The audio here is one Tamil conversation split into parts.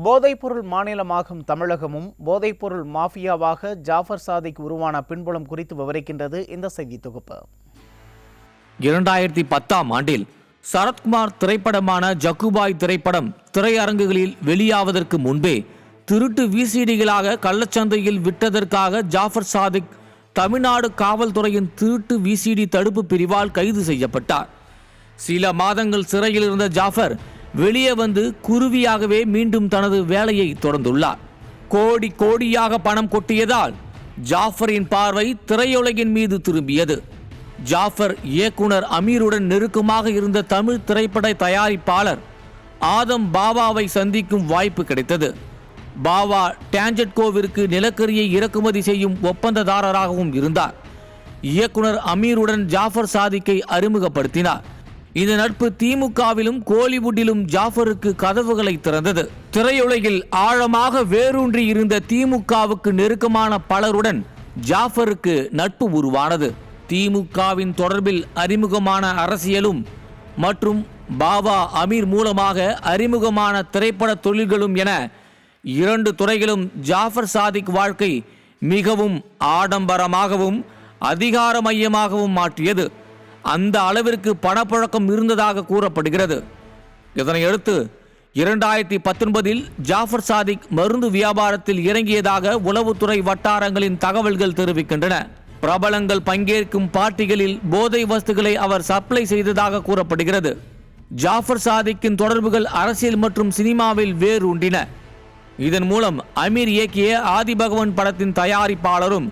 போதைப்பொருள் மாநிலமாகும் தமிழகமும் போதைப்பொருள் மாஃபியாவாக ஜாஃபர் சாதிக் உருவான பின்புலம் குறித்து விவரிக்கின்றது இந்த செய்தி தொகுப்பு. 2010ஆம் ஆண்டில் சரத்குமார் திரைப்படமான ஜக்குபாய் திரைப்படம் திரையரங்குகளில் வெளியாவதற்கு முன்பே திருட்டு விசிடிகளாக கள்ளச்சந்தையில் விட்டதற்காக ஜாஃபர் சாதிக் தமிழ்நாடு காவல்துறையின் திருட்டு விசிடி தடுப்பு பிரிவால் கைது செய்யப்பட்டார். சில மாதங்கள் சிறையில் இருந்த ஜாஃபர் வெளியே வந்து குருவியாகவே மீண்டும் தனது வேலையை தொடர்ந்துள்ளார். கோடி கோடியாக பணம் கொட்டியதால் ஜாஃபரின் பார்வை திரையுலகின் மீது திரும்பியது. ஜாஃபர் இயக்குனர் அமீருடன் நெருக்கமாக இருந்த தமிழ் திரைப்பட தயாரிப்பாளர் ஆதம் பாவாவை சந்திக்கும் வாய்ப்பு கிடைத்தது. பாவா டான்ஜெட்கோவிற்கு நிலக்கரியை இறக்குமதி செய்யும் ஒப்பந்ததாரராகவும் இருந்தார். இயக்குனர் அமீருடன் ஜாஃபர் சாதிக்கை அறிமுகப்படுத்தினார். இந்த நட்பு திமுகவிலும் கோலிவுட்டிலும் ஜாஃபருக்கு கதவுகளை திறந்தது. திரையுலகில் ஆழமாக வேரூன்றி இருந்த திமுகவுக்கு நெருக்கமான பலருடன் ஜாஃபருக்கு நட்பு உருவானது. திமுகவின் தொடர்பில் அறிமுகமான அரசியலும் மற்றும் பாபா அமீர் மூலமாக அறிமுகமான திரைப்பட தொழில்களும் என 2 துறைகளும் ஜாஃபர் சாதிக் வாழ்க்கை மிகவும் ஆடம்பரமாகவும் அதிகார மையமாகவும் மாற்றியது. அந்த அளவிற்கு பணப்புழக்கம் இருந்ததாக கூறப்படுகிறது. இதனையடுத்து 2019இல் ஜாஃபர் சாதிக் மருந்து வியாபாரத்தில் இறங்கியதாக உளவுத்துறை வட்டாரங்களின் தகவல்கள் தெரிவிக்கின்றன. பிரபலங்கள் பங்கேற்கும் பார்ட்டிகளில் போதை வஸ்துகளை அவர் சப்ளை செய்ததாக கூறப்படுகிறது. ஜாஃபர் சாதிக்கின் தொடர்புகள் அரசியல் மற்றும் சினிமாவில் வேரூன்றின. இதன் மூலம் அமீர் இயக்கிய ஆதிபகவன் படத்தின் தயாரிப்பாளரும்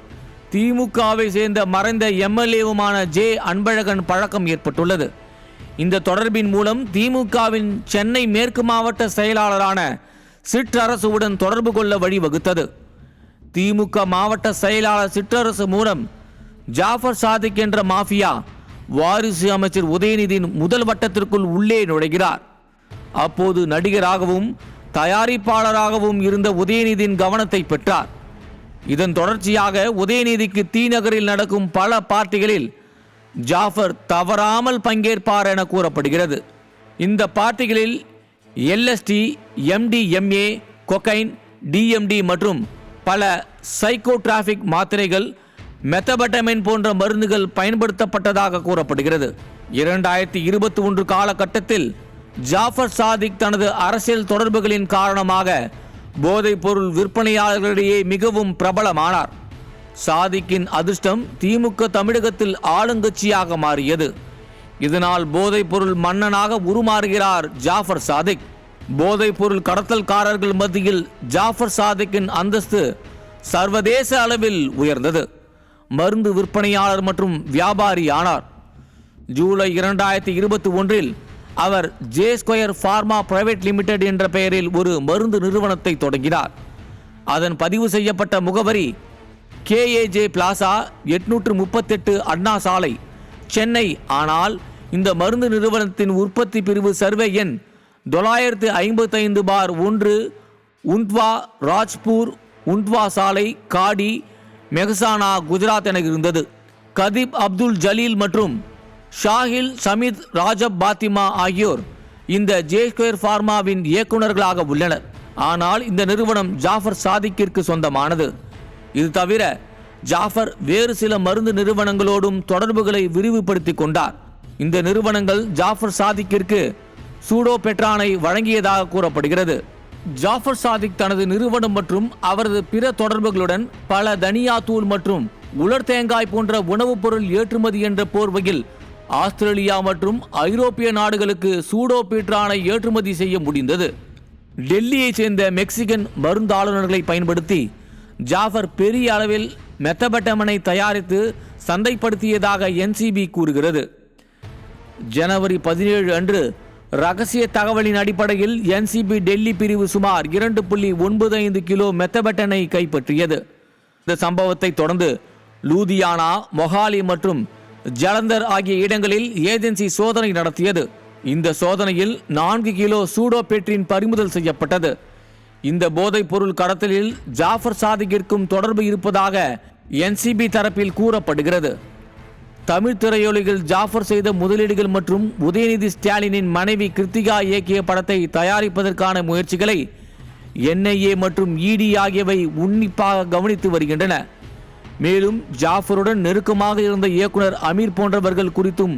திமுகவை சேர்ந்த மறைந்த எம்எல்ஏவுமான ஜே அன்பழகன் பழக்கம் ஏற்பட்டுள்ளது. இந்த தொடர்பின் மூலம் திமுகவின் சென்னை மேற்கு மாவட்ட செயலாளரான சிற்றரசுவுடன் தொடர்பு கொள்ள வழிவகுத்தது. திமுக மாவட்ட செயலாளர் சிற்றரசு மூலம் ஜாஃபர் சாதிக் என்ற மாஃபியா வாரிசு அமைச்சர் உதயநிதியின் முதல் வட்டத்திற்குள் உள்ளே நுழைகிறார். அப்போது நடிகராகவும் தயாரிப்பாளராகவும் இருந்த உதயநிதியின் கவனத்தை பெற்றார். இதன் தொடர்ச்சியாக உதயநிதிக்கு தீநகரில் நடக்கும் பல பார்ட்டிகளில் ஜாஃபர் தவறாமல் பங்கேற்பார் என கூறப்படுகிறது. இந்த பார்ட்டிகளில் எல்எஸ்டி, எம்டிஎம்ஏ, கொக்கைன், டிஎம்டி மற்றும் பல சைக்கோட்ராபிக் மாத்திரைகள், மெத்தபட்டமைன் போன்ற மருந்துகள் பயன்படுத்தப்பட்டதாக கூறப்படுகிறது. 2021 காலகட்டத்தில் ஜாஃபர் சாதிக் தனது அரசியல் தொடர்புகளின் காரணமாக போதைப் பொருள் விற்பனையாளர்களிடையே மிகவும் பிரபலமானார். சாதிக்கின் அதிர்ஷ்டம் திமுக தமிழகத்தில் ஆளுங்கட்சியாக மாறியது. இதனால் போதைப் பொருள் மன்னனாக உருமாறுகிறார் ஜாஃபர் சாதிக். போதைப் பொருள் கடத்தல்காரர்கள் மத்தியில் ஜாஃபர் சாதிக்கின் அந்தஸ்து சர்வதேச அளவில் உயர்ந்தது. மருந்து விற்பனையாளர் மற்றும் வியாபாரி ஆனார். ஜூலை 2021இல் அவர் J square pharma private limited என்ற பெயரில் ஒரு மருந்து நிறுவனத்தை தொடங்கினார். அதன் பதிவு செய்யப்பட்ட முகவரி கேஏஜே பிளாசா, 838 அண்ணா சாலை, சென்னை. ஆனால் இந்த மருந்து நிறுவனத்தின் உற்பத்தி பிரிவு சர்வே எண் 955/1 உண்ட்வா, ராஜ்பூர், உண்ட்வா சாலை, காடி, மெஹசானா, குஜராத் என இருந்தது. கதீப் அப்துல் ஜலீல் மற்றும் ஷாஹில் சமீத் ராஜப் பாத்திமா ஆகியோர் இந்த ஜே ஸ்கொயர் ஃபார்மாவின் இயக்குநர்களாக உள்ளனர். ஆனால் இந்த நிறுவனம் ஜாஃபர் சாதிக்கிற்கு சொந்தமானது. இது தவிர ஜாஃபர் வேறு சில மருந்து நிறுவனங்களோடும் தொடர்புகளை விரிவுபடுத்தி கொண்டார். இந்த நிறுவனங்கள் ஜாஃபர் சாதிக்கிற்கு சூடோபெட்ரானை வழங்கியதாக கூறப்படுகிறது. ஜாஃபர் சாதிக் தனது நிறுவனம் மற்றும் அவரது பிற தொடர்புகளுடன் பல தனியா தூள் மற்றும் உலர் தேங்காய் போன்ற உணவுப் பொருள் ஏற்றுமதி என்ற போர்வையில் ஆஸ்திரேலியா மற்றும் ஐரோப்பிய நாடுகளுக்கு சூடோபீட்ரானை ஏற்றுமதி செய்ய முடிந்தது. டெல்லியை சேர்ந்த மெக்சிகன் மருந்தாளுநர்களை பயன்படுத்தி ஜாஃபர் பெரிய அளவில் மெத்தபட்டமனை தயாரித்து சந்தைப்படுத்தியதாக என்சிபி கூறுகிறது. ஜனவரி 17 அன்று ரகசிய தகவலின் அடிப்படையில் என்சிபி டெல்லி பிரிவு சுமார் 2.95 கிலோ மெத்தபட்டனை கைப்பற்றியது. இந்த சம்பவத்தை தொடர்ந்து லூதியானா, மொஹாலி மற்றும் ஜலந்தர் ஆகிய இடங்களில் ஏஜென்சி சோதனை நடத்தியது. இந்த சோதனையில் 4 கிலோ சூடோபெட்ரின் பறிமுதல் செய்யப்பட்டது. இந்த போதைப் பொருள் கடத்தலில் ஜாஃபர் சாதிக்கிற்கும் தொடர்பு இருப்பதாக என்சிபி தரப்பில் கூறப்படுகிறது. தமிழ் திரையுலகில் ஜாஃபர் செய்த முதலீடுகள் மற்றும் உதயநிதி ஸ்டாலினின் மனைவி கிருத்திகா இயக்கிய படத்தை தயாரிப்பதற்கான முயற்சிகளை NIA மற்றும் ED ஆகியவை உன்னிப்பாக கவனித்து வருகின்றன. மேலும் ஜாஃபருடன் நெருக்கமாக இருந்த இயக்குனர் அமீர் போன்றவர்கள் குறித்தும்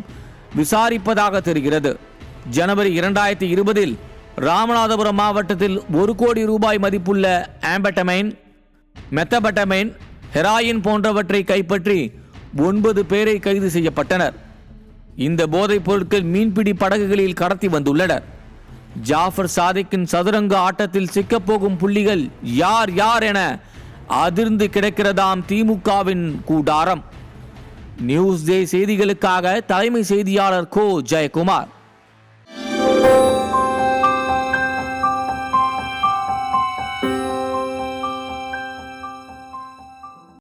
விசாரிப்பதாக தெரிகிறது. ஜனவரி 2020 ராமநாதபுரம் மாவட்டத்தில் 1 கோடி ரூபாய் மதிப்புள்ள ஆம்பெட்டமைன், மெத்தபெட்டமைன், ஹெராயின் போன்றவற்றை கைப்பற்றி 9 பேரை கைது செய்யப்பட்டனர். இந்த போதைப் பொருட்கள் மீன்பிடி படகுகளில் கடத்தி வந்துள்ளனர். ஜாஃபர் சாதிக்கின் சதுரங்க ஆட்டத்தில் சிக்கப்போகும் புள்ளிகள் யார் யார் என அதிர்ந்து கிடக்கிறதாம் திமுகவின் கூடாரம். நியூஸ் டே செய்திகளுக்காக தலைமை செய்தியாளர் கோ ஜெயக்குமார்.